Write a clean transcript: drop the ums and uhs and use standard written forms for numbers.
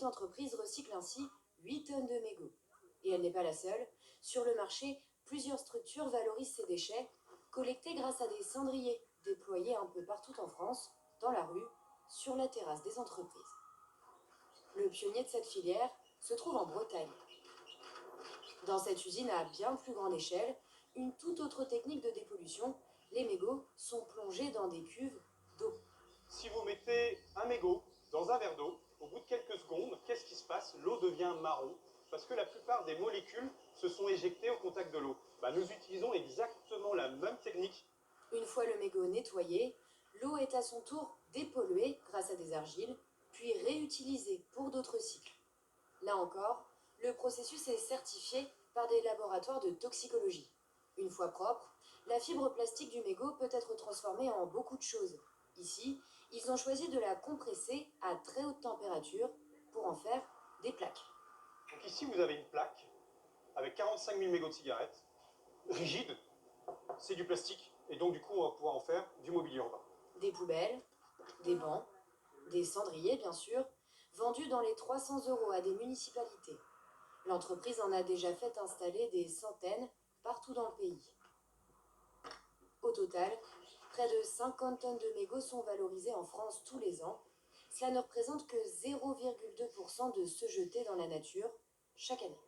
L'entreprise recycle ainsi 8 tonnes de mégots. Et elle n'est pas la seule. Sur le marché, plusieurs structures valorisent ces déchets, collectés grâce à des cendriers déployés un peu partout en France, dans la rue, sur la terrasse des entreprises. Le pionnier de cette filière se trouve en Bretagne. Dans cette usine à bien plus grande échelle, une toute autre technique de dépollution, les mégots sont plongés dans des cuves d'eau. Si vous mettez un mégot dans un verre d'eau, au bout de quelques secondes, qu'est-ce qui se passe? L'eau devient marron, parce que la plupart des molécules se sont éjectées au contact de l'eau. Nous utilisons exactement la même technique. Une fois le mégot nettoyé, l'eau est à son tour dépolluée grâce à des argiles, puis réutilisée pour d'autres cycles. Là encore, le processus est certifié par des laboratoires de toxicologie. Une fois propre, la fibre plastique du mégot peut être transformée en beaucoup de choses. Ici, ils ont choisi de la compresser à très haute température pour en faire des plaques. Donc ici, vous avez une plaque avec 45 000 mégots de cigarettes, rigide, c'est du plastique, et donc du coup, on va pouvoir en faire du mobilier urbain. Des poubelles, des bancs, des cendriers bien sûr, vendus dans les 300 € à des municipalités. L'entreprise en a déjà fait installer des centaines partout dans le pays. Au total, près de 50 tonnes de mégots sont valorisées en France tous les ans. Cela ne représente que 0,2% de ceux jetés dans la nature chaque année.